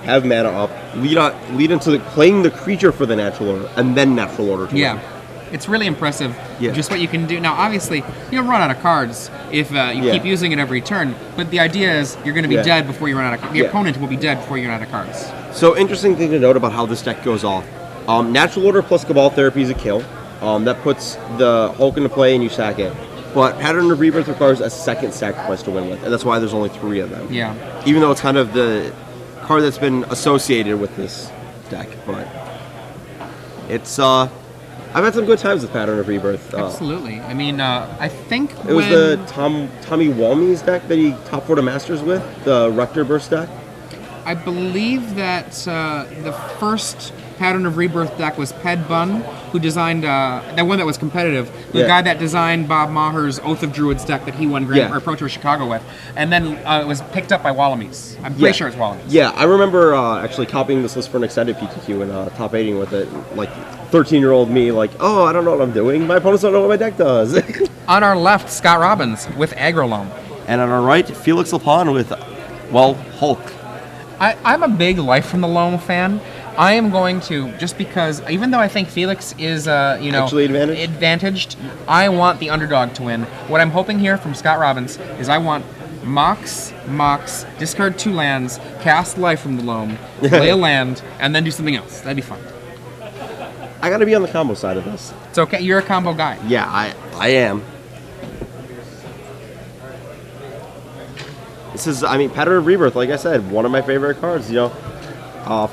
have mana up, lead into playing the creature for the natural order, and then natural order to win. It's really impressive just what you can do. Now, obviously, you'll run out of cards if you keep using it every turn, but the idea is you're going to be dead before you run out of cards. The opponent will be dead before you run out of cards. So, interesting thing to note about how this deck goes off. Natural order plus Cabal Therapy is a kill. That puts the Hulk into play and you sack it. But Pattern of Rebirth requires a second sacrifice to win with, and that's why there's only 3 of them. Yeah. Even though it's kind of the card that's been associated with this deck, but it's I've had some good times with Pattern of Rebirth. Absolutely. I mean, I think it was the Tommy Walmey's deck that he top 4 to Masters with, the Rector Burst deck. I believe that the first Pattern of Rebirth deck was Ped Bun, who designed that one that was competitive. The guy that designed Bob Maher's Oath of Druids deck that he won Pro Tour Chicago with, and then it was picked up by Wallamies. I'm pretty sure it's Wallamies. Yeah, I remember actually copying this list for an extended PTQ and top 8ing with it. Like 13-year-old me, like, oh, I don't know what I'm doing. My opponents don't know what my deck does. On our left, Scott Robbins with Aggro Loam. And on our right, Felix Lapan with, well, Hulk. I'm a big Life from the Loam fan. I am going to, just because, even though I think Felix is, actually advantaged, I want the underdog to win. What I'm hoping here from Scott Robbins is I want Mox, discard 2 lands, cast Life from the Loam, play a land, and then do something else. That'd be fun. I gotta be on the combo side of this. It's okay. You're a combo guy. Yeah, I am. This is, Pattern of Rebirth, like I said, one of my favorite cards,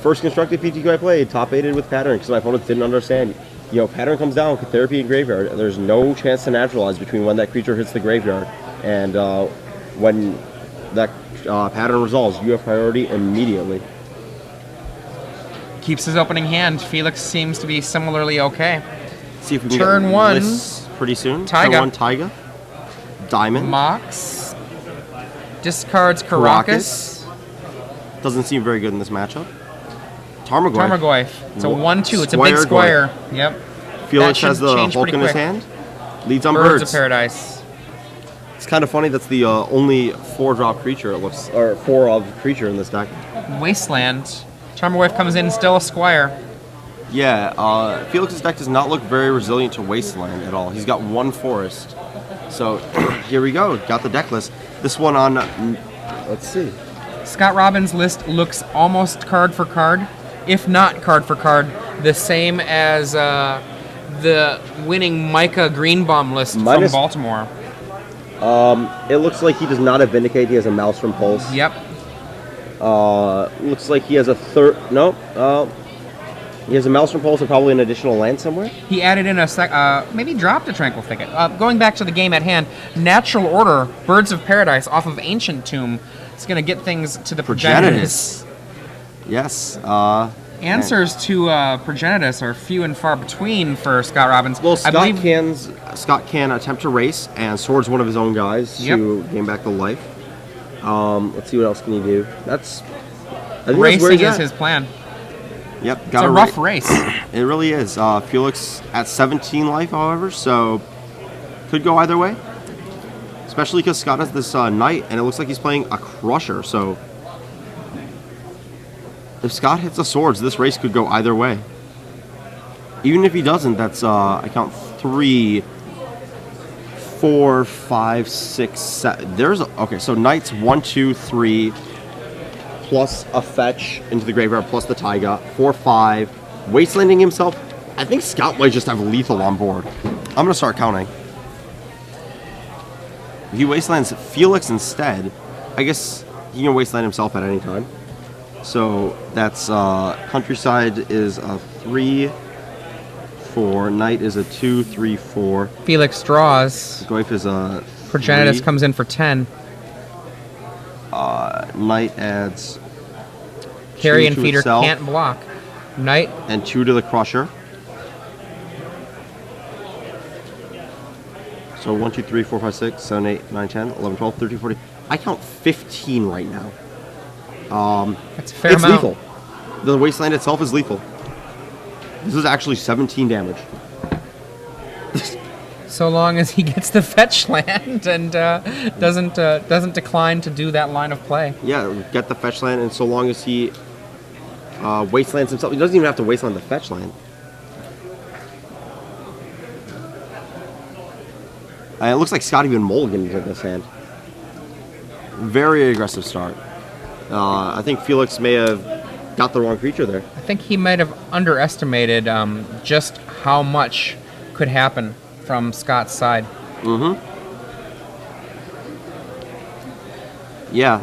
First constructed PTQ I played, top 8'd with Pattern, because my opponents didn't understand. Pattern comes down with Therapy and Graveyard, and there's no chance to naturalize between when that creature hits the graveyard and when that Pattern resolves. You have priority immediately. Keeps his opening hand. Felix seems to be similarly okay. See if we can Turn get 1 lists pretty soon. Taiga. Turn 1 Taiga. Diamond. Mox. Discards Caracas. Doesn't seem very good in this matchup. Tarmogoyf. It's a 1/2. It's a big square. Yep. Felix has the Hulk in his hand. Leads on Birds of Paradise. It's kind of funny that's the only 4-drop creature it looks, or 4-of creature in this deck. Wasteland. Tarmogoyf comes in, still a squire. Yeah, Felix's deck does not look very resilient to Wasteland at all. He's got 1 forest. So here we go. Got the deck list. This one on, let's see. Scott Robbins' list looks almost card for card, if not card for card, the same as the winning Micah Greenbaum list from Baltimore. It looks like he does not have Vindicate. He has a Mouse from Pulse. Yep. Looks like he has a he has a Mouse from Pulse and probably an additional land somewhere. He added in maybe dropped a Tranquil Thicket. Going back to the game at hand, Natural Order, Birds of Paradise off of Ancient Tomb. It's going to get things to the Progenitus. Yes. Answers to Progenitus are few and far between for Scott Robbins. Well, Scott can attempt to race and swords one of his own guys to gain back the life. Let's see what else can he do. Racing is his plan. Yep. It's a rough race. It really is. Felix at 17 life, however, so could go either way. Especially because Scott has this Knight, and it looks like he's playing a Crusher, so if Scott hits the swords, this race could go either way. Even if he doesn't, that's, I count 3, 4, 5, 6, 7. Okay, so Knight's 1, 2, 3, plus a fetch into the graveyard, plus the Taiga, 4, 5. Wastelanding himself. I think Scott might just have lethal on board. I'm going to start counting. If he wastelands Felix instead, I guess he can wasteland himself at any time. So that's Countryside is a 3, 4. Knight is a 2, 3, 4. Felix draws. Goyf is a Progenitus 3. comes in for 10. Knight adds Carrion 2 to Feeder itself, can't block. Knight. and 2 to the Crusher. So 1, 2, 3, 4, 5, 6, 7, 8, 9, 10, 11, 12, 13, 14. I count 15 right now. That's a fair it's amount. lethal. The Wasteland itself is lethal. This is actually 17 damage. So long as he gets the fetch land and doesn't decline to do that line of play. Yeah, get the fetch land, and so long as he Wastelands himself. He doesn't even have to wasteland the fetch land. It looks like Scott even mulliganed into this hand. Very aggressive start. I think Felix may have got the wrong creature there. I think he might have underestimated just how much could happen from Scott's side. Mm-hmm. Yeah.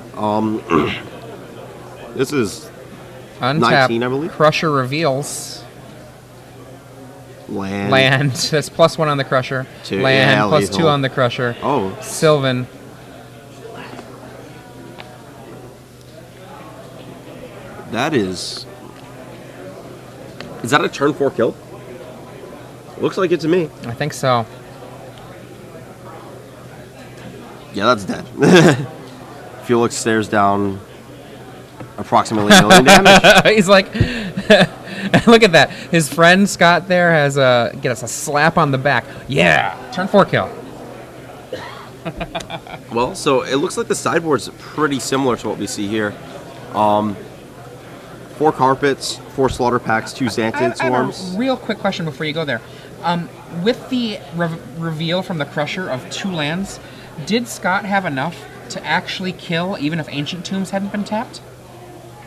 This is Untap, 19, I believe. Crusher reveals. Land. That's +1 on the Crusher. Two. Land, Yeah, +2 lethal. on the Crusher. Oh. Sylvan. That is... Is that a turn 4 kill? Looks like it to me. I think so. Yeah, that's dead. Felix stares down approximately 1 million damage. He's like, look at that. His friend Scott there has get us a slap on the back. Yeah, turn 4 kill. Well, so it looks like the sideboard's pretty similar to what we see here. 4 carpets, 4 slaughter packs, 2 Xantid I have swarms. a real quick question before you go there. With the reveal from the Crusher of 2 lands, did Scott have enough to actually kill even if Ancient Tombs hadn't been tapped?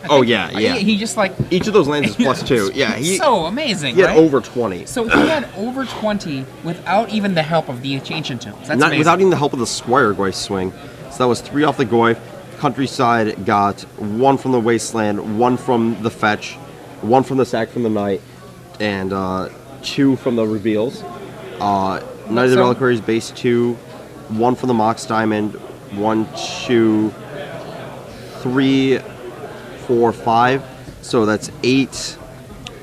Oh, yeah. He just like... Each of those lands is +2. Yeah, so amazing, he had right? over 20. So he had over 20 without even the help of the Ancient Tombs. That's amazing. Without even the help of the Squire Goyf swing. So that was 3 off the Goyf. Countryside got 1 from the Wasteland, 1 from the Fetch, 1 from the Sack from the Knight, and 2 from the Reveals. Knight of the Reliquaries base 2, 1 from the Mox Diamond, 1, 2, 3, 4, 5. So that's 8,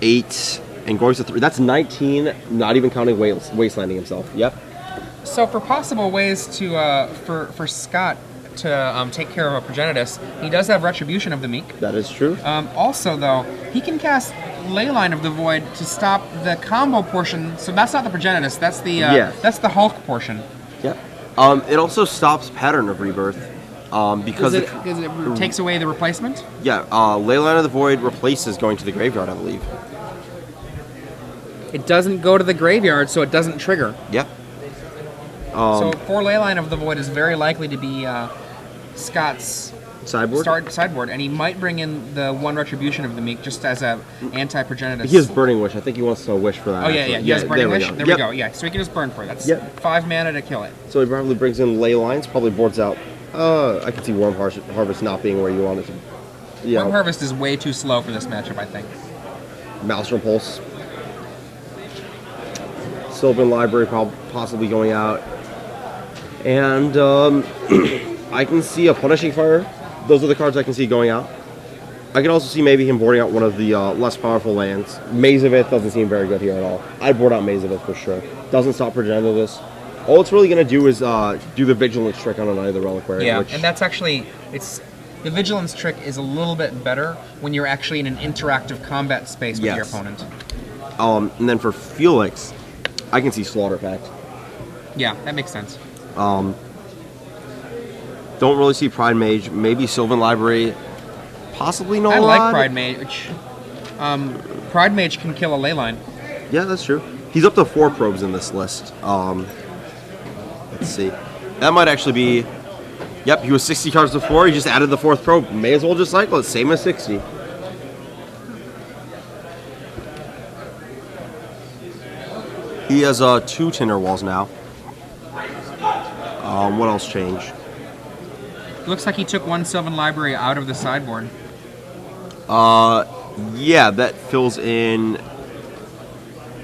and Goyf's a 3. That's 19, not even counting Wastelanding himself. Yep. So for possible ways to for Scott to take care of a Progenitus, he does have Retribution of the Meek. That is true. Also, though, he can cast Leyline of the Void to stop the combo portion. So that's not the Progenitus. That's the that's the Hulk portion. Yep. It also stops Pattern of Rebirth. Because it takes away the replacement? Yeah, Leyline of the Void replaces going to the graveyard, I believe. It doesn't go to the graveyard, so it doesn't trigger. Yep. So 4 Leyline of the Void is very likely to be Scott's sideboard, and he might bring in the 1 Retribution of the Meek just as a anti-Progenitus. He has Burning Wish. I think he wants to wish for that. Oh, yeah, actually. He has Burning Wish? Go. There we go. Yeah, so he can just burn for it. That's 5 mana to kill it. So he probably brings in Leylines, probably boards out. I can see Worm Harvest not being where you want it to. Worm Harvest is way too slow for this matchup, I think. Maelstrom Pulse. Sylvan Library possibly going out. And I can see a Punishing Fire. Those are the cards I can see going out. I can also see maybe him boarding out one of the less powerful lands. Maze of It doesn't seem very good here at all. I'd board out Maze of It for sure. Doesn't stop Progenitus. All it's really going to do is do the Vigilance trick on a Knight of the Reliquary. Yeah, and that's actually, the Vigilance trick is a little bit better when you're actually in an interactive combat space with your opponent. And then for Felix, I can see Slaughter Pact. Yeah, that makes sense. Don't really see Pride Mage. Maybe Sylvan Library. Possibly no. I like Pride Mage. Pride Mage can kill a Leyline. Yeah, that's true. He's up to 4 probes in this list. Let's see. That might actually be... Yep, he was 60 cards before. He just added the 4th probe. May as well just cycle it. Same as 60. He has 2 Tinder Walls now. What else changed? Looks like he took 1 Sylvan Library out of the sideboard. Yeah, that fills in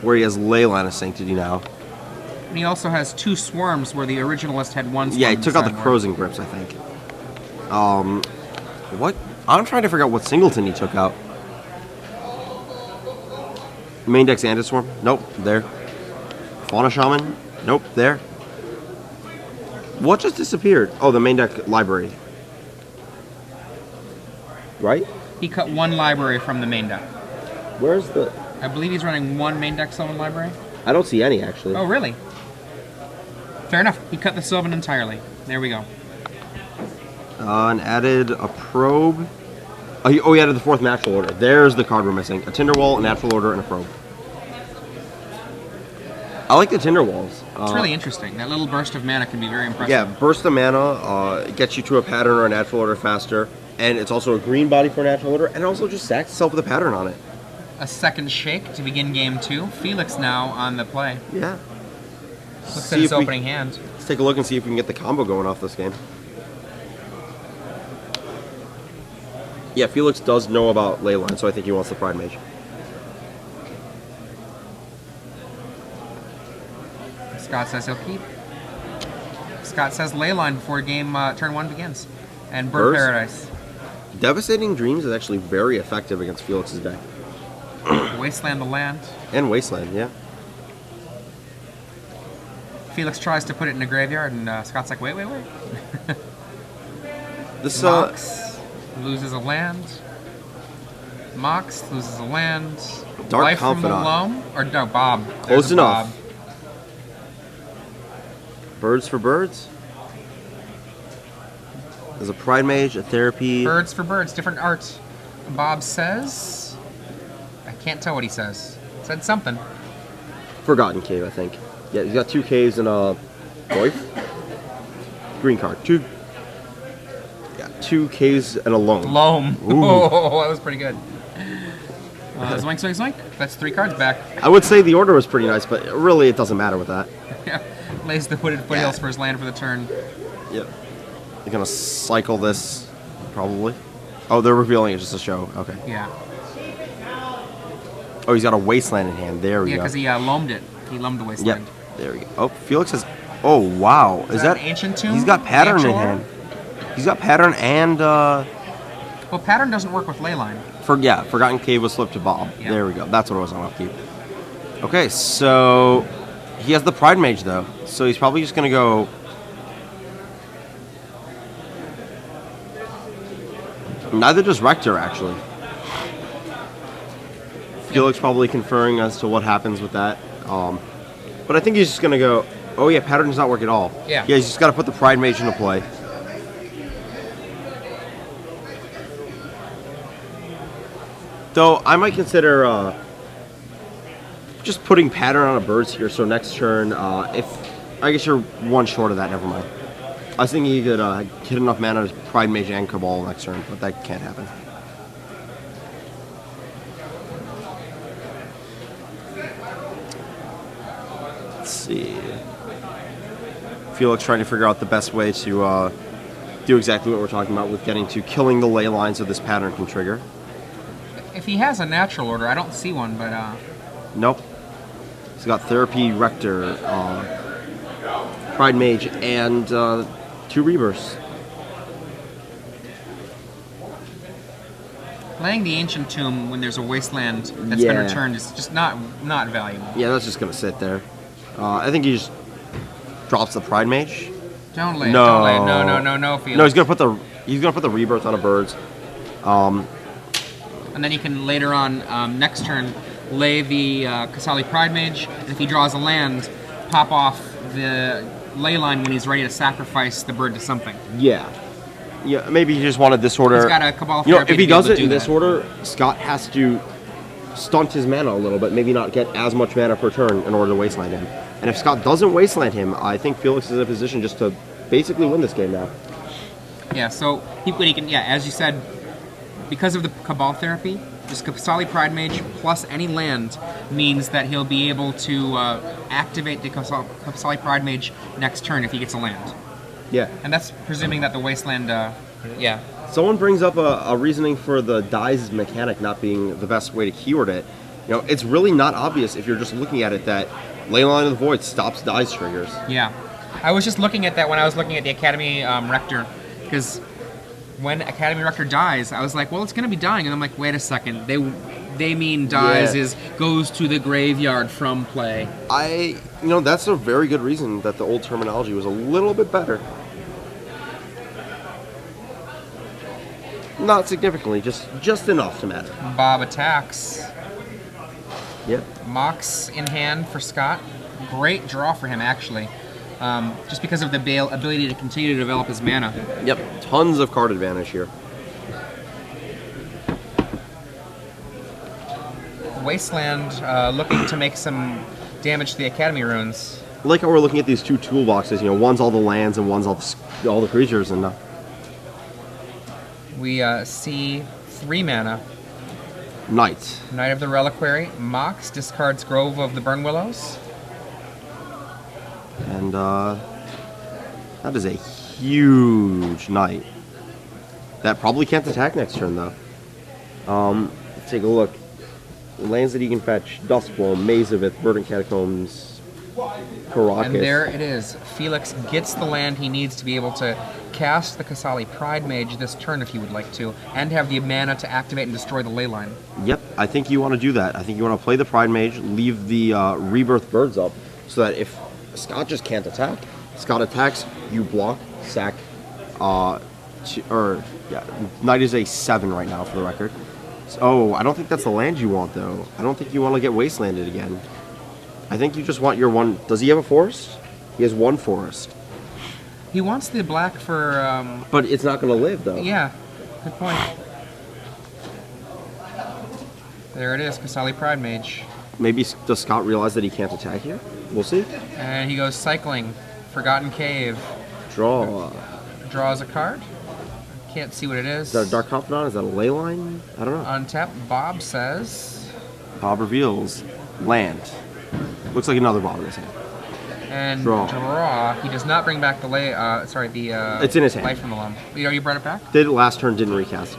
where he has Leyline of Sanctity now. And he also has 2 Swarms where the originalist had 1 swarm. Yeah, he took out the Crows and Grips, I think. What? I'm trying to figure out what Singleton he took out. Main deck Xantid Swarm? Nope, there. Fauna Shaman? Nope, there. What just disappeared? Oh, the main deck library. Right? He cut 1 library from the main deck. Where's the... I believe he's running 1 main deck Sylvan Library. I don't see any, actually. Oh, really? Fair enough. He cut the Sylvan entirely. There we go. And added a probe. Oh, yeah, to the 4th natural order. There's the card we're missing. A Tinderwall, a natural order, and a probe. I like the Tinderwalls. It's really interesting. That little burst of mana can be very impressive. Yeah, burst of mana gets you to a pattern or a natural order faster, and it's also a green body for a natural order, and it also just stacks itself with a pattern on it. A second shake to begin game 2. Felix now on the play. Yeah. Looks at his opening hand. Let's take a look and see if we can get the combo going off this game. Yeah, Felix does know about Leyline, so I think he wants the Pride Mage. Scott says he'll keep. Scott says Leyline before game turn 1 begins. And Bird Paradise. Devastating Dreams is actually very effective against Felix's deck. Wasteland the land. And Wasteland, yeah. Felix tries to put it in the graveyard, and Scott's like, wait. This Mox loses a land. Mox loses a land. Dark Life Confidant. from the Loam? Or no, Bob. Close enough. Bob. Birds for birds. There's a Pride Mage, a Therapy. Birds for birds, different art. Bob says... I can't tell what he says. Said something. Forgotten Cave, I think. Yeah, he's got 2 caves and a Goyf. Green card. 2 caves and a loam. Loam. Ooh. Oh, that was pretty good. Zoink, zoink, zoink. That's 3 cards back. I would say the order was pretty nice, but really it doesn't matter with that. Yeah. Lays the Hooded Foothills for his land for the turn. Yep. They're gonna cycle this, probably. Oh, they're revealing it just to show. Okay. Yeah. Oh, he's got a Wasteland in hand. There we go. Yeah, because he loamed it. He loamed the Wasteland. Yep. There we go. Oh, Felix has... Oh, wow. Is that... an Ancient Tomb? He's got Pattern in Natural? hand. He's got Pattern and... Well, Pattern doesn't work with Leyline. Forgotten Cave was flipped to Bob. Yeah. There we go. That's what it was on upkeep. Okay, so... He has the Pride Mage, though. So he's probably just going to go... Neither does Rector, actually. Felix probably conferring as to what happens with that. But I think he's just going to go... Oh, yeah, Pattern does not work at all. Yeah. Yeah, he's just got to put the Pride Mage into play. Though, I might consider... just putting Pattern on a Birds here, so next turn, if... I guess you're 1 short of that, never mind. I was thinking you could hit enough mana to Pride Mage and Cabal next turn, but that can't happen. Let's see. Felix trying to figure out the best way to do exactly what we're talking about with getting to killing the ley lines so this Pattern can trigger. If he has a natural order, I don't see one, but... Nope. He's got Therapy, Rector, Pride Mage, and 2 Rebirths. Playing the Ancient Tomb when there's a Wasteland that's been returned is just not valuable. Yeah, that's just going to sit there. I think he just drops the Pride Mage. Don't lay it. No. Don't lay it. No, Felix. No, he's gonna put the Rebirth on a Birds. And then he can later on next turn lay the Kasali Pride Mage, and if he draws a land, pop off the ley line when he's ready to sacrifice the bird to something. Yeah. Yeah, maybe he just wanted this order. He's got a Cabal You know, Therapy if he to be able does to it do in this that. order, Scott has to stunt his mana a little bit, maybe not get as much mana per turn in order to Wasteland him. And if Scott doesn't Wasteland him, I think Felix is in a position just to basically win this game now. Yeah, so he can, as you said, because of the Cabal Therapy, just Kasali Pride Mage plus any land means that he'll be able to activate the Kasali Pride Mage next turn if he gets a land. Yeah. And that's presuming that the Wasteland, yeah. Someone brings up a reasoning for the dies mechanic not being the best way to keyword it. You know, it's really not obvious if you're just looking at it that Leyline of the Void stops dies triggers. Yeah. I was just looking at that when I was looking at the Academy Rector, because when Academy Rector dies, I was like, well, it's going to be dying. And I'm like, wait a second. They mean dies goes to the graveyard from play. That's a very good reason that the old terminology was a little bit better. Not significantly, just enough to matter. Bob attacks. Yep. Mox in hand for Scott. Great draw for him, actually. Just because of the ability to continue to develop his mana. Yep. Tons of card advantage here. Wasteland, looking to make some damage to the Academy runes. I like how we're looking at these two toolboxes. You know, one's all the lands and one's all the creatures, and We see 3 mana. Knight. Knight of the Reliquary. Mox discards Grove of the Burn Willows. And that is a huge Knight. That probably can't attack next turn, though. Let's take a look. Lands that he can fetch: Duskflow, Maze of It, Verdant Catacombs, Caracas. And there it is. Felix gets the land he needs to be able to cast the Kasali Pride Mage this turn if he would like to, and have the mana to activate and destroy the ley line. Yep, I think you want to do that. I think you want to play the Pride Mage, leave the Rebirth Birds up, so that if Scott just can't attack, Scott attacks, you block, sack, Knight is a 7 right now for the record. Oh, I don't think that's the land you want, though. I don't think you want to get wastelanded again. I think you just want your one... Does he have a forest? He has 1 forest. He wants the black for... But it's not going to live, though. Yeah, good point. There it is, Kasali Pride Mage. Maybe does Scott realize that he can't attack here? We'll see. And he goes cycling. Forgotten Cave. Draw. Draws a card. Can't see what it is. Is that a Dark Confidant? Is that a ley line? I don't know. Untap. Bob says. Bob reveals land. Looks like another Bob in his hand. And draw. He does not bring back the it's in his hand. Life from the Loam. You brought it back? Did it last turn, didn't recast.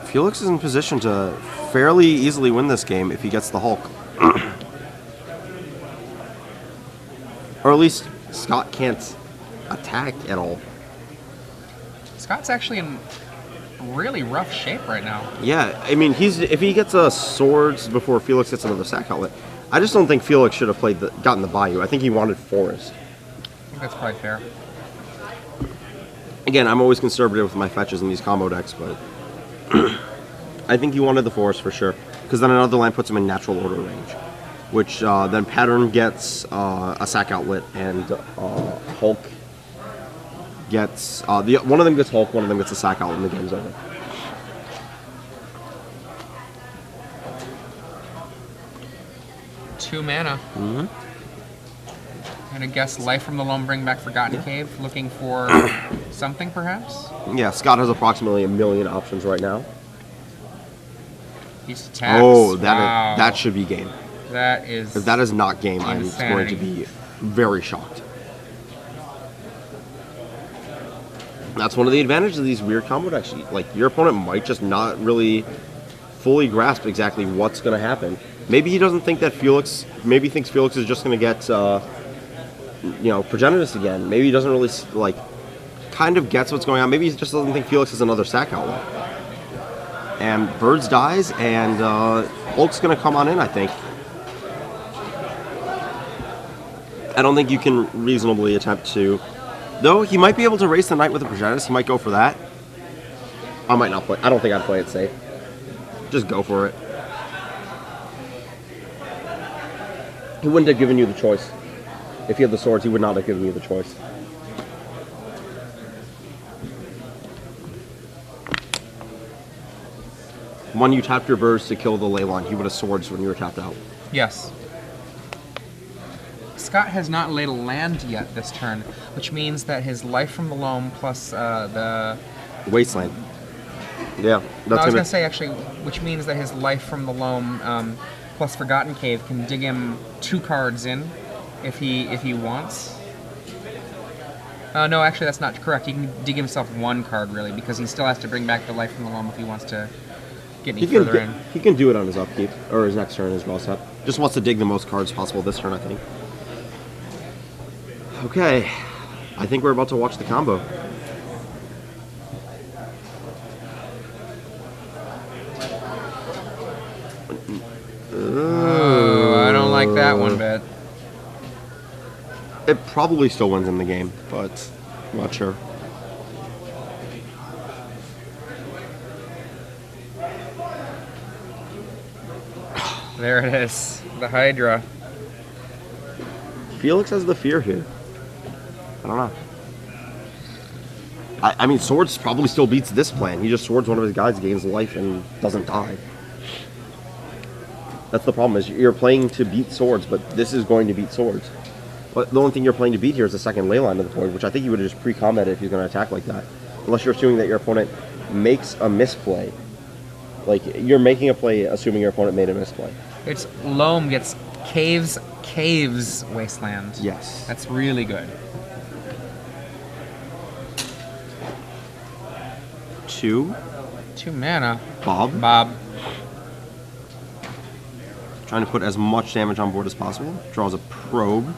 Felix is in position to fairly easily win this game if he gets the Hulk. Or at least Scott can't attack at all. Scott's actually in really rough shape right now. Yeah, I mean, if he gets swords before Felix gets another sack outlet, I just don't think Felix should have gotten the Bayou. I think he wanted forest. I think that's probably fair. Again, I'm always conservative with my fetches in these combo decks, but I think he wanted the forest for sure, because then another land puts him in natural order range, which then Pattern gets a sack outlet, and Hulk gets one of them gets Hulk, one of them gets a sack outlet, and the game's over. Two mana. Mm-hmm. I'm gonna guess Life from the Loam, bring back Forgotten Cave, looking for something perhaps? Yeah, Scott has approximately 1 million options right now. He's attacks. Oh, wow. that should be game. That is. If that is not game, insanity. I'm going to be very shocked. That's one of the advantages of these weird combo decks. Like, your opponent might just not really fully grasp exactly what's going to happen. Maybe he doesn't think that Felix... Maybe he thinks Felix is just going to get, Progenitus again. Maybe he doesn't really, kind of gets what's going on. Maybe he just doesn't think Felix has another sack outlet. And Birds dies, and Hulk's going to come on in, I think. I don't think you can reasonably attempt to... Though, he might be able to race the Knight with a Progenitus. He might go for that. I might not play. I don't think I'd play it safe. Just go for it. He wouldn't have given you the choice. If he had the swords, he would not have given you the choice. When you tapped your birds to kill the Leyline, he would have swords when you were tapped out. Yes. Scott has not laid a land yet this turn, which means that his Life from the Loam plus the... Wasteland. Yeah, that's I was going to say, actually, which means that his Life from the Loam plus Forgotten Cave can dig him 2 cards in if he wants. No, actually, that's not correct. He can dig himself 1 card, really, because he still has to bring back the Life from the Loam if he wants to get any further in. He can do it on his upkeep, or his next turn as well. So just wants to dig the most cards possible this turn, I think. Okay, I think we're about to watch the combo. Oh, I don't like that one bit. It probably still wins in the game, but I'm not sure. There it is, the Hydra. Felix has the fear here. I don't know. I mean, Swords probably still beats this plan. He just swords one of his guys, gains life, and doesn't die. That's the problem, is you're playing to beat Swords, but this is going to beat Swords. But the only thing you're playing to beat here is the second ley line of the board, which I think you would have just pre-combated if you're going to attack like that. Unless you're assuming that your opponent makes a misplay. Like, you're making a play assuming your opponent made a misplay. It's Loam gets Caves Wasteland. Yes. That's really good. 2 mana. Bob. Trying to put as much damage on board as possible. Draws a Probe.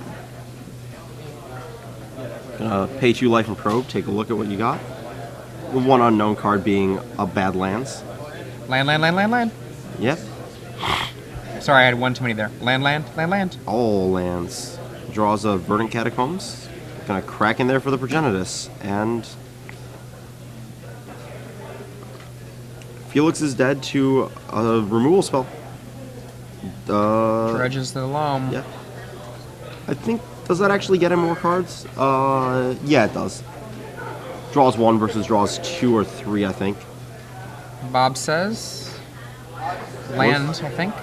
Gonna pay 2 life and Probe. Take a look at what you got. The one unknown card being a Badlands. Land. Yep. Sorry, I had one too many there. Land. All lands. Draws a Verdant Catacombs. Gonna crack in there for the Progenitus. And Felix is dead to a removal spell. Dredges the Loam. Yeah. I think, does that actually get him more cards? Yeah, it does. Draws 1 versus draws 2 or 3, I think. Bob says land, I think.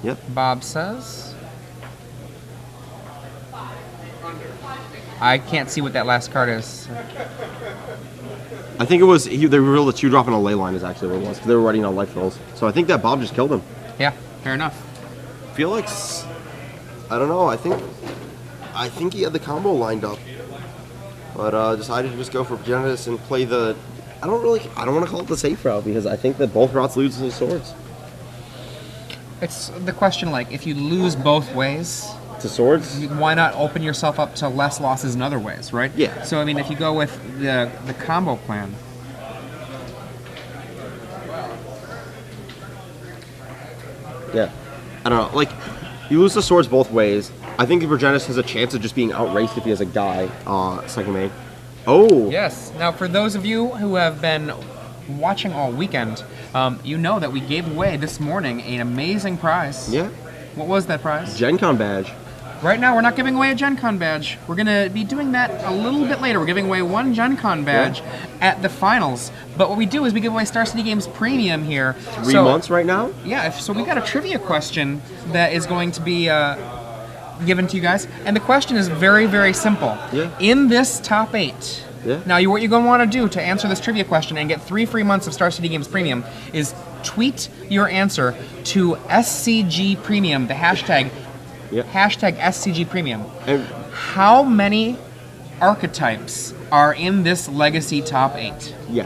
Yep. Bob says. I can't see what that last card is. I think it was, they revealed a 2-drop and a ley line is actually what it was, because they were writing on life rolls. So I think that Bob just killed him. Yeah, fair enough. Felix, I don't know, I think he had the combo lined up. But decided to just go for Progenitus and play the, I don't want to call it the safe route, because I think that both routes lose to Swords. It's the question, like, if you lose both ways, to Swords, why not open yourself up to less losses in other ways, right? Yeah. So, I mean, if you go with the combo plan. Yeah. I don't know, like, you lose to Swords both ways. I think the Progenitus has a chance of just being outraced if he has a guy, second main. Oh! Yes. Now, for those of you who have been watching all weekend, you know that we gave away this morning an amazing prize. Yeah. What was that prize? Gen Con badge. Right now, we're not giving away a Gen Con badge. We're going to be doing that a little bit later. We're giving away one Gen Con badge at the finals. But what we do is we give away Star City Games Premium here. 3 months right now? Yeah, so we got a trivia question that is going to be given to you guys. And the question is very, very simple. Yeah. In this top 8, now what you're going to want to do to answer this trivia question and get 3 free months of Star City Games Premium is tweet your answer to SCG Premium, the hashtag. Yep. Hashtag SCG Premium. And how many archetypes are in this Legacy top 8? Yeah.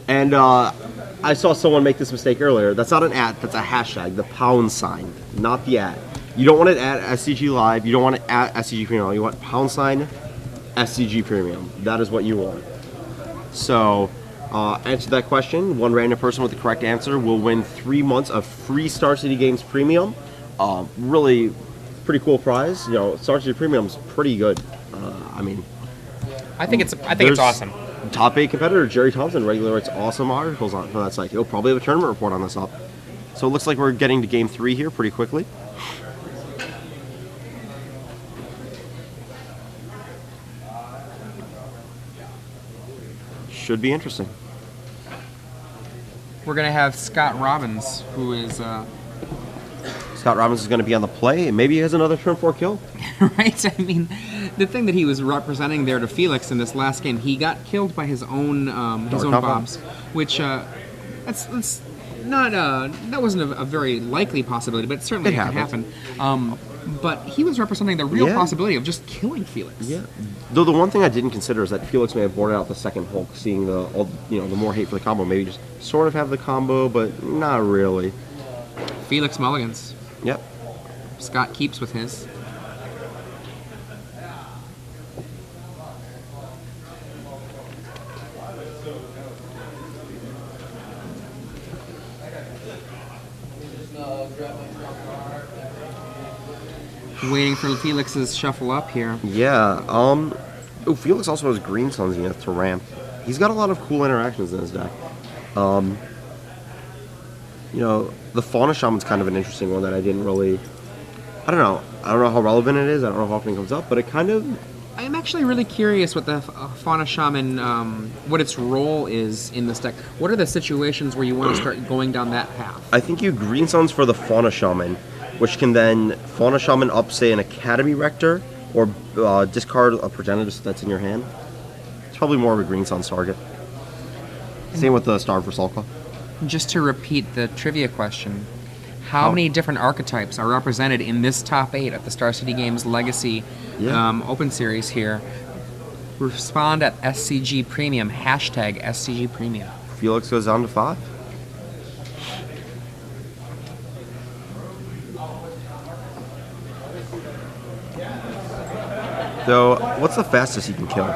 And I saw someone make this mistake earlier. That's not an @ that's a hashtag, the pound sign, not the @. You don't want it at SCG Live, you don't want it at SCG Premium, you want pound sign SCG Premium. That is what you want. So, answer that question. One random person with the correct answer will win 3 months of free Star City Games Premium. Really pretty cool prize. You know, Star City Premium's pretty good. I mean, I think it's awesome. Top 8 competitor Jerry Thompson regularly writes awesome articles on for that site. He'll probably have a tournament report on this up. So it looks like we're getting to game 3 here pretty quickly. Should be interesting. We're gonna have Scott Robbins, who is Scott Robbins is going to be on the play, and maybe he has another turn 4 kill. right. I mean, the thing that he was representing there to Felix in this last game, he got killed by his own Bobs, which that's not that wasn't a very likely possibility, but certainly it could happen. But he was representing the real possibility of just killing Felix. Yeah. Though the one thing I didn't consider is that Felix may have boarded out the second Hulk, seeing the more hate for the combo. Maybe just sort of have the combo, but not really. Felix mulligans. Yep. Scott keeps with his. Waiting for Felix's shuffle up here. Yeah. Felix also has Green Sun Zenith to ramp. He's got a lot of cool interactions in his deck. The Fauna Shaman's kind of an interesting one that I didn't really... I don't know how relevant it is. I don't know how often it comes up, but I'm actually really curious what the Fauna Shaman, what its role is in this deck. What are the situations where you want to start going down that path? I think you green suns for the Fauna Shaman, which can then Fauna Shaman up, say, an Academy Rector, or discard a Progenitus that's in your hand. It's probably more of a green suns target. Same with the Starve for Sulka. Just to repeat the trivia question, how many different archetypes are represented in this top 8 of the Star City Games Legacy Open Series here? Respond at SCG Premium, hashtag SCG Premium. Felix goes down to 5. So, what's the fastest he can kill?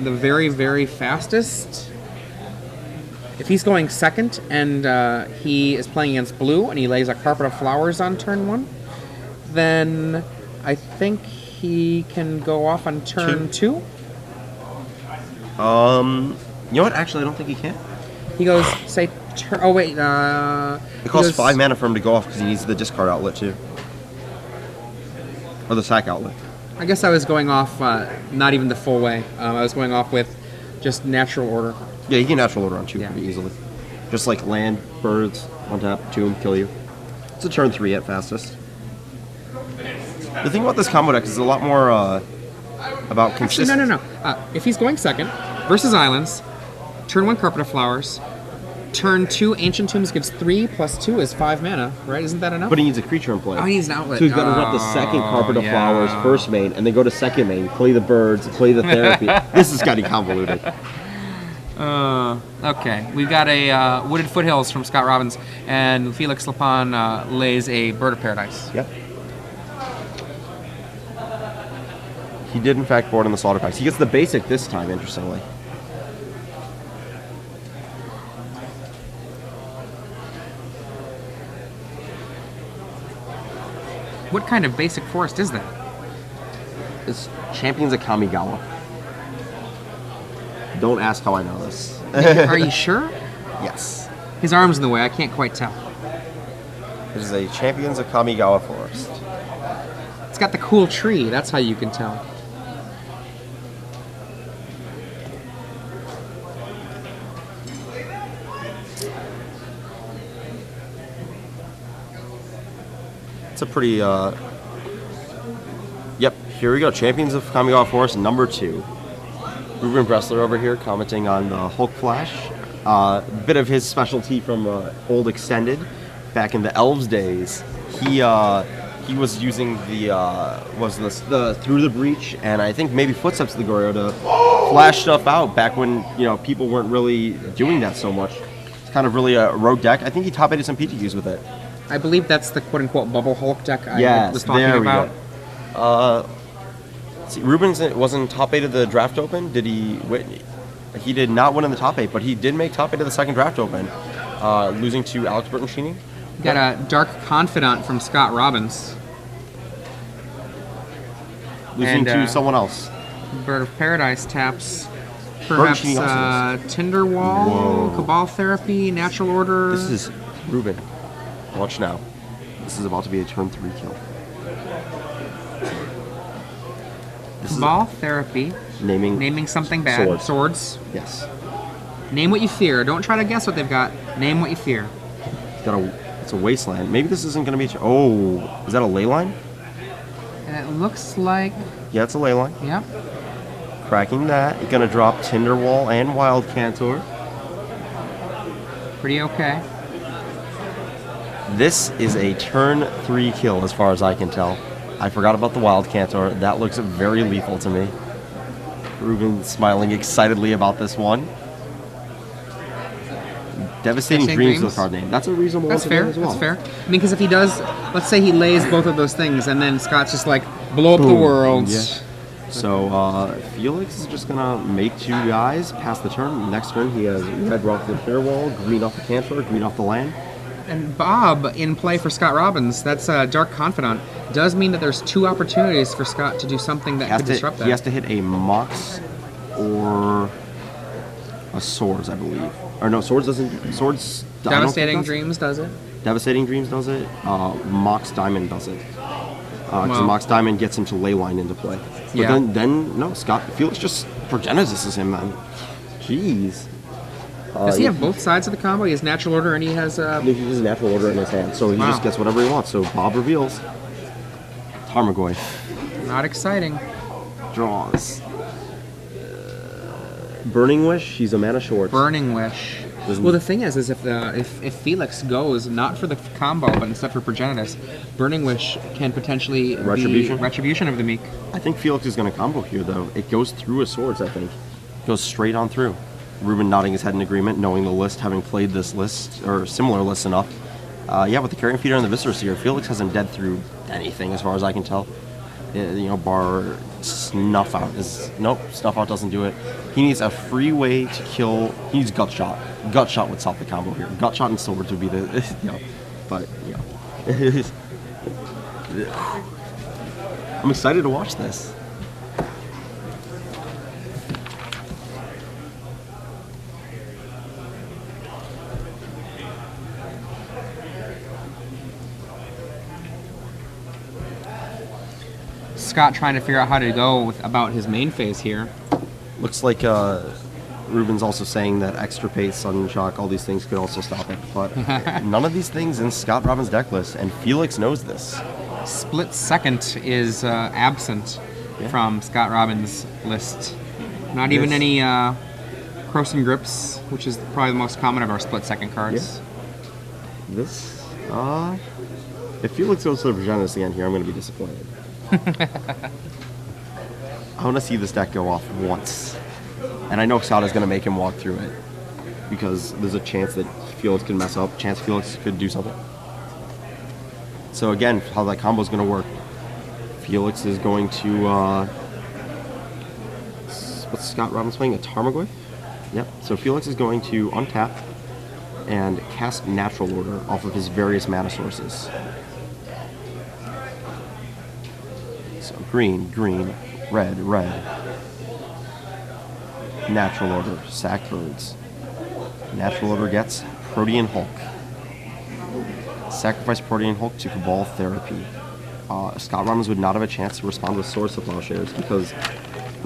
The very, very fastest? If he's going second and he is playing against blue and he lays a carpet of flowers on turn 1, then I think he can go off on turn 2. You know what? Actually, I don't think he can. He goes, say, oh wait. It costs 5 mana for him to go off because he needs the discard outlet too. Or the sack outlet. I guess I was going off not even the full way. I was going off with just natural order. Yeah, you can natural order on 2 pretty easily. Just like land, birds, on tap, tomb, kill you. It's a turn 3 at fastest. The thing about this combo deck is a lot more about consistency. Actually, no. If he's going second versus islands, turn 1 carpet of flowers, turn 2 ancient tombs gives 3 plus 2 is 5 mana, right? Isn't that enough? But he needs a creature in play. Oh, he needs an outlet. So he's got to drop the second carpet of flowers, first main, and then go to second main, play the birds, play the therapy. This is getting convoluted. Okay, we've got a Wooded Foothills from Scott Robbins, and Felix Lapan lays a Bird of Paradise. Yep. He did, in fact, board in the Slaughter Packs. He gets the basic this time, interestingly. What kind of basic forest is that? It's Champions of Kamigawa. Don't ask how I know this. Are you sure? Yes. His arm's in the way, I can't quite tell. This is a Champions of Kamigawa forest. It's got the cool tree, that's how you can tell. It's a pretty, Yep, here we go. Champions of Kamigawa Forest, number 2. Ruben Bressler over here commenting on the Hulk Flash. A bit of his specialty from old Extended. Back in the Elves days, he was using the Through the Breach and I think maybe Footsteps of the Goryo to flash stuff out back when people weren't really doing that so much. It's kind of really a rogue deck. I think he top-aided some PTQs with it. I believe that's the quote-unquote Bubble Hulk deck I was talking about. See, Rubens wasn't top 8 of the draft open. Did he win? He did not win in the top 8, but he did make top 8 of the second draft open, losing to Alex Bertoncini. Got a Dark Confidant from Scott Robbins. Losing to someone else. Bird of Paradise taps. Perhaps Tinderwall, Cabal Therapy, Natural Order. This is Ruben. Watch now. This is about to be a turn 3 kill. Cabal Therapy. Naming something bad. Swords. Yes. Name what you fear. Don't try to guess what they've got. Name what you fear. It's a wasteland. Maybe this isn't going to be... Oh, is that a ley line? And it looks like... Yeah, it's a ley line. Yep. Cracking that. You're going to drop Tinderwall and Wild Cantor. Pretty okay. This is a turn 3 kill as far as I can tell. I forgot about the Wild Cantor. That looks very lethal to me. Ruben smiling excitedly about this one. Devastating Dreams is the card name. That's a reasonable one. That's fair. As well. That's fair. I mean, because if he does, let's say he lays both of those things, and then Scott's just like, blow up the world. Yeah. So Felix is just gonna make 2 guys pass the turn. Next turn he has red off the Fairwall, green off the Cantor, green off the land. And Bob in play for Scott Robbins. That's Dark Confidant. Does mean that there's 2 opportunities for Scott to do something that could disrupt that. He has to hit a Mox or a Swords, I believe. Or no, Swords doesn't. Swords. Devastating Dreams does it. Devastating Dreams does it. Mox Diamond does it. Because the Mox Diamond gets him to ley line into play. But then no, Felix just Progenesis him, man. Jeez. Does he have both sides of the combo? He has natural order and he has... He has natural order in his hand, so he just gets whatever he wants. So Bob reveals. Tarmogoyf. Not exciting. Draws. Burning Wish, he's a mana short. Burning Wish. Well, the thing is if Felix goes not for the combo but instead for Progenitus, Burning Wish can potentially be Retribution of the Meek. I think Felix is going to combo here, though. It goes through his swords, I think. It goes straight on through. Ruben nodding his head in agreement, knowing the list, having played this list, or similar lists enough. Yeah, with the Carrion Feeder and the Viscera Seer, Felix hasn't dead through anything as far as I can tell. Bar Snuff Out. Nope, Snuff Out doesn't do it. He needs a free way to kill. He needs Gut Shot. Gut Shot would stop the combo here. Gut Shot and Swords would be the, but, I'm excited to watch this. Scott trying to figure out how to go about his main phase here. Looks like Ruben's also saying that Extra Pace, Sudden Shock, all these things could also stop it. But none of these things in Scott Robin's deck list, and Felix knows this. Split Second is absent from Scott Robin's list. Not even any Cross and Grips, which is probably the most common of our Split Second cards. Yeah. If Felix goes to the Progenesis again here, I'm going to be disappointed. I want to see this deck go off once. And I know Scott is going to make him walk through it. Because there's a chance that Felix could mess up. Chance Felix could do something. So again, how that combo is going to work. Felix is going to... what's Scott Robbins playing? A Tarmogoyf? Yep. So Felix is going to untap and cast Natural Order off of his various mana sources. So green, green, red, red. Natural Order, sack birds. Natural Order gets Protean Hulk. Sacrifice Protean Hulk to Cabal Therapy. Scott Robbins would not have a chance to respond with Swords to Plowshares because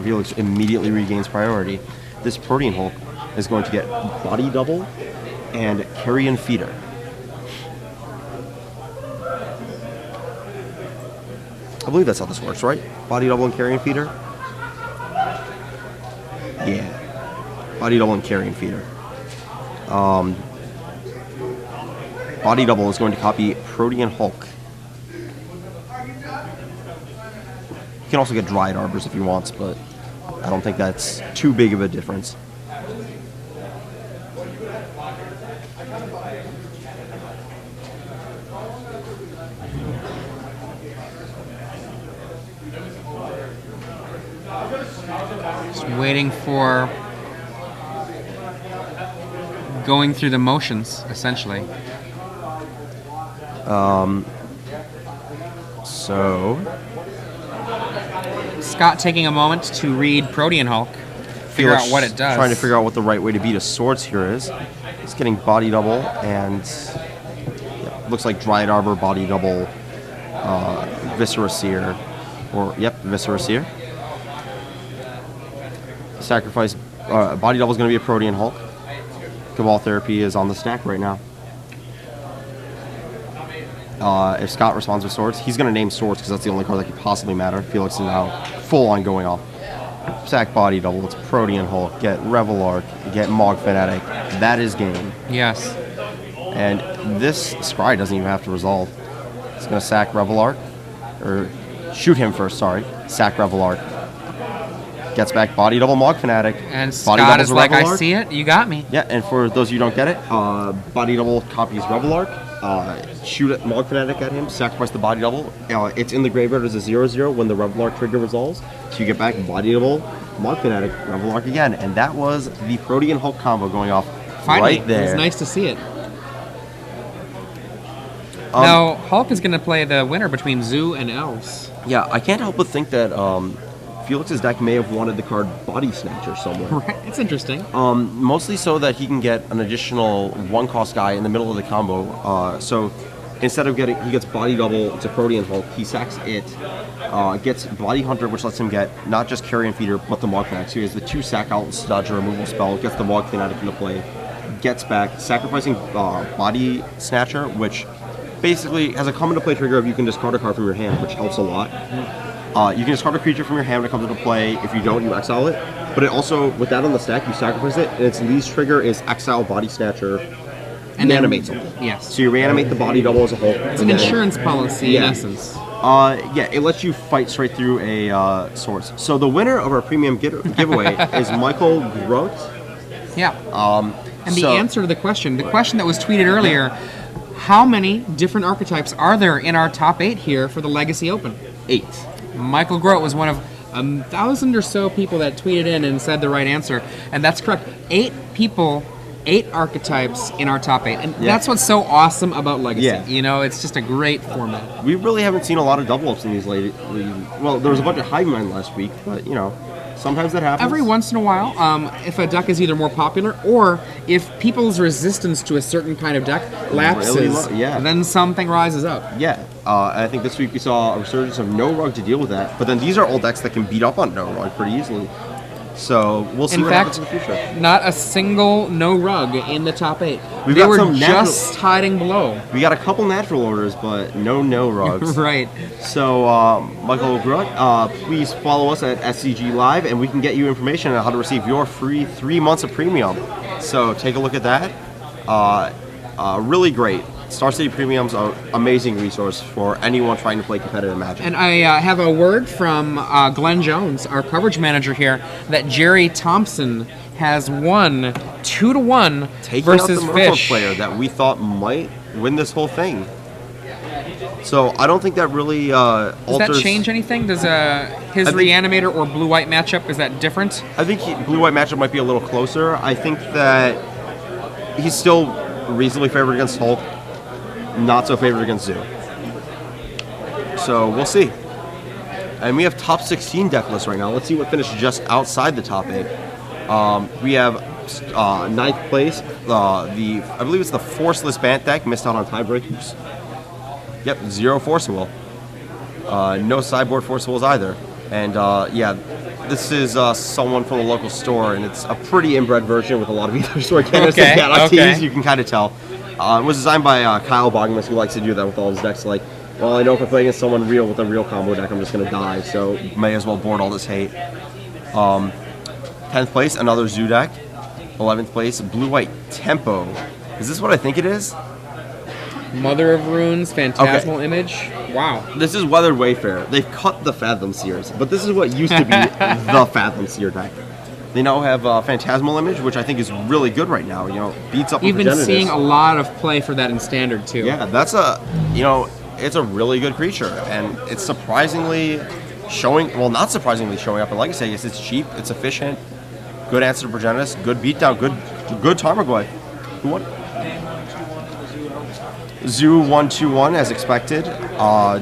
Felix immediately regains priority. This Protean Hulk is going to get Body Double and Carrion Feeder. I believe that's how this works, right? Body Double and Carrion Feeder? Yeah. Body Double and Carrion Feeder. Body Double is going to copy Protean Hulk. You can also get Dried Arbors if he wants, but I don't think that's too big of a difference. Just waiting for going through the motions, essentially. So Scott taking a moment to read Protean Hulk, figure out what it does. Trying to figure out what the right way to beat a Swords here is. He's getting Body Double and looks like Dried Arbor, Body Double, Viscera Seer, or Viscera Seer. Sacrifice Body Double is going to be a Protean Hulk. Cabal Therapy is on the stack right now. If Scott responds with Swords, he's going to name Swords because that's the only card that could possibly matter. Felix is now full on going off. Sack Body Double, it's Protean Hulk, get Revelark, get Mog Fanatic. That is game. Yes. And this Scry doesn't even have to resolve. It's going to sack Revelark, or shoot him first, sorry. Sack Revelark. Gets back Body Double Mog Fanatic. And Scott is like, I see it, you got me. Yeah, and for those of you who don't get it, Body Double copies Revelark. Shoot at Mog Fanatic at him, sacrifice the Body Double. It's in the graveyard as a 0/0 when the Revelark trigger resolves. So you get back Body Double, Mog Fanatic, Revelark again. And that was the Protean Hulk combo going off Finally, right there. It was nice to see it. Now, Hulk is going to play the winner between Zoo and Elves. Yeah, I can't help but think that Felix's deck may have wanted the card Body Snatcher somewhere. Right, it's interesting. Mostly so that he can get an additional 1-cost guy in the middle of the combo. So instead of he gets body double to Protean Hulk, he sacks it, gets Body Hunter, which lets him get not just Carrion Feeder, but the Mog Fanatic. So he has the 2 sack out dodge removal spell, gets the Mog Fanatic into play, gets back, sacrificing Body Snatcher, which basically has a come into play trigger of you can discard a card from your hand, which helps a lot. You can discard a creature from your hand when it comes into play. If you don't, you exile it. But it also, with that on the stack, you sacrifice it, and its least trigger is exile Body Snatcher and reanimates them. Yes. So you reanimate the Body Double as a whole. It's an insurance policy in essence. Yeah, it lets you fight straight through a source. So the winner of our premium giveaway is Michael Grote. Yeah. And the answer to the question that was tweeted earlier, how many different archetypes are there in our top 8 here for the Legacy Open? 8. Michael Grote was one of 1,000 or so people that tweeted in and said the right answer, and that's correct. 8 people, 8 archetypes in our top 8, and that's what's so awesome about Legacy. Yeah. You know, it's just a great format. We really haven't seen a lot of double ups in these lately. Well, there was a bunch of Hive Mind last week, but you know, sometimes that happens. Every once in a while, if a deck is either more popular or if people's resistance to a certain kind of deck lapses, then something rises up. Yeah, I think this week we saw a resurgence of No Rug to deal with that, but then these are all decks that can beat up on No Rug pretty easily. So we'll see what happens in the future. Not a single No Rug in the top 8. They were just hiding below. We got a couple natural orders, but no Rugs. Right. So, Michael Grutt, please follow us at SCG Live, and we can get you information on how to receive your free 3 months of premium. So take a look at that. Really great. Star City Premium's an amazing resource for anyone trying to play competitive Magic. And I have a word from Glenn Jones, our coverage manager here, that Jerry Thompson has won 2-1 versus out the Fish player that we thought might win this whole thing. So I don't think that really alters. Does that change anything? Does his Reanimator or blue-white matchup, is that different? I think blue-white matchup might be a little closer. I think that he's still reasonably favored against Hulk. Not so favored against Zoo. So we'll see. And we have top 16 deck lists right now. Let's see what finished just outside the top 8. We have 9th place. I believe it's the Forceless Bant deck. Missed out on tiebreakers. Yep, 0 Forcible. No sideboard Forcibles either. And yeah, this is someone from the local store, and it's a pretty inbred version with a lot of either store candidates and galaxies. You can kind of tell. It was designed by Kyle Bogmus, who likes to do that with all his decks. Like, well, I know if I play against someone real with a real combo deck, I'm just going to die, so may as well board all this hate. 10th place, another Zoo deck. 11th place, Blue-White Tempo. Is this what I think it is? Mother of Runes, Phantasmal Image. Wow. This is Weathered Wayfarer. They've cut the Fathom Seers, but this is what used to be the Fathom Seer deck. They now have Phantasmal Image, which I think is really good right now. You know, beats up. You've been seeing a lot of play for that in Standard too. Yeah, that's it's a really good creature, and it's surprisingly showing. Well, not surprisingly showing up in Legacy. I guess it's cheap, it's efficient, good answer to Progenitus, good beatdown, good Tarmogoyf. Who won? Zoo 1-2-1 as expected,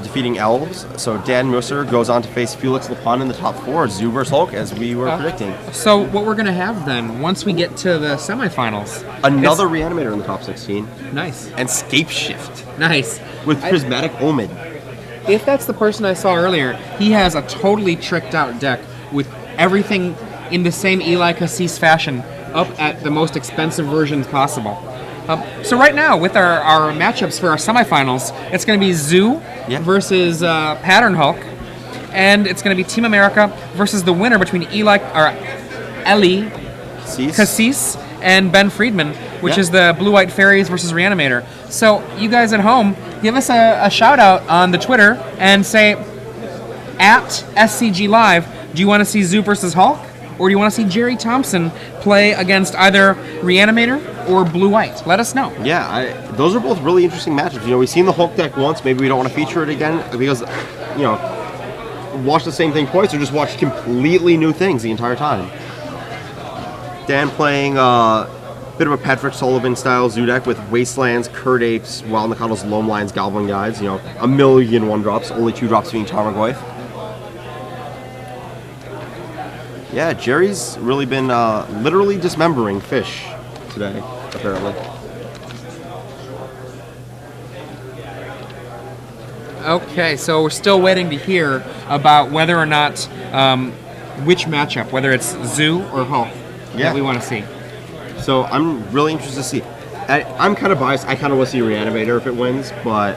defeating Elves. So Dan Musser goes on to face Felix Lapan in the top 4. Zoo versus Hulk, as we were predicting. So what we're going to have then, once we get to the semifinals... Another Reanimator in the top 16. Nice. And Scape Shift. Nice. With Prismatic Omen. If that's the person I saw earlier, he has a totally tricked out deck with everything in the same Eli Cassis fashion, up at the most expensive versions possible. So right now, with our matchups for our semifinals, it's going to be Zoo versus Pattern Hulk, and it's going to be Team America versus the winner between Eli Cassis and Ben Friedman, which is the Blue-White Fairies versus Reanimator. So you guys at home, give us a shout-out on the Twitter and say, at SCG Live, do you want to see Zoo versus Hulk? Or do you want to see Jerry Thompson play against either Reanimator or Blue-White? Let us know. Yeah, those are both really interesting matchups. You know, we've seen the Hulk deck once. Maybe we don't want to feature it again because, you know, watch the same thing twice or just watch completely new things the entire time. Dan playing a bit of a Patrick Sullivan-style Zoo deck with Wastelands, Curd Apes, Wild Nakados, Loam Lions, Goblin Guides. You know, 1,000,000 1-drops, only 2 drops being Tarmogoyf. Yeah, Jerry's really been literally dismembering Fish today, apparently. Okay, so we're still waiting to hear about whether or not which matchup, whether it's Zoo or Hulk, that we want to see. So I'm really interested to see. I'm kind of biased. I kind of want to see Reanimator if it wins, but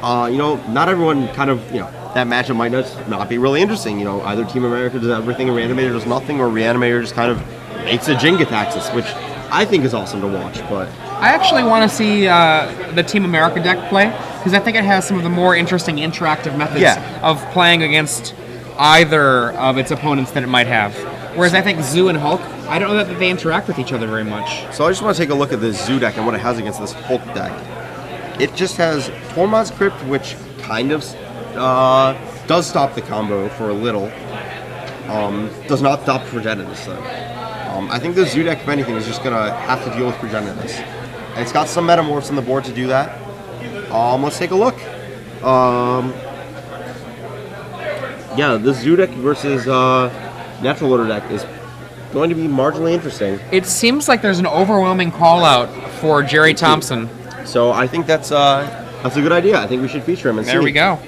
not everyone kind of that matchup might not be really interesting. Either Team America does everything and Reanimator does nothing, or Reanimator just kind of makes a Jenga Taxis, which I think is awesome to watch. But I actually want to see the Team America deck play, because I think it has some of the more interesting interactive methods of playing against either of its opponents that it might have. Whereas I think Zoo and Hulk, I don't know that they interact with each other very much. So I just want to take a look at this Zoo deck and what it has against this Hulk deck. It just has Tormod's Crypt, which kind of does stop the combo for a little. Does not stop Progenitus, though. I think the Zoo deck, if anything, is just going to have to deal with Progenitus. And it's got some Metamorphs on the board to do that. Let's take a look. The Zoo deck versus Natural Order deck is going to be marginally interesting. It seems like there's an overwhelming call-out for Jerry Thompson. So I think that's a good idea. I think we should feature him and There we go.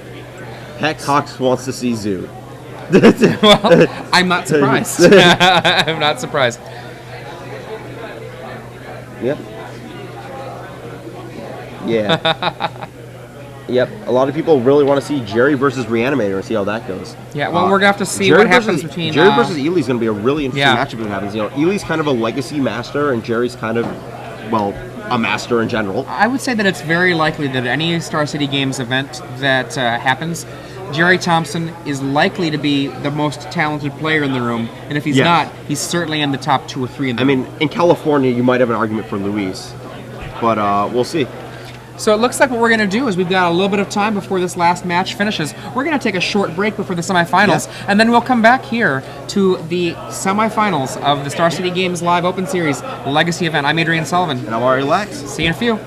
Heck, Cox wants to see Zoo. Well, I'm not surprised. I'm not surprised. Yep. Yeah. Yep. A lot of people really want to see Jerry versus Reanimator and see how that goes. Yeah, well, we're going to have to see Jerry what happens between... Jerry versus Ely is going to be a really interesting matchup if it happens. Ely's kind of a legacy master, and Jerry's kind of, a master in general. I would say that it's very likely that any Star City Games event that happens, Jerry Thompson is likely to be the most talented player in the room, and if he's not, he's certainly in the top 2 or 3 in the room. In California, you might have an argument for Luis, but we'll see. So it looks like what we're going to do is we've got a little bit of time before this last match finishes. We're going to take a short break before the semifinals, and then we'll come back here to the semifinals of the Star City Games Live Open Series Legacy event. I'm Adrian Sullivan. And I'm Ari Lax. See you in a few.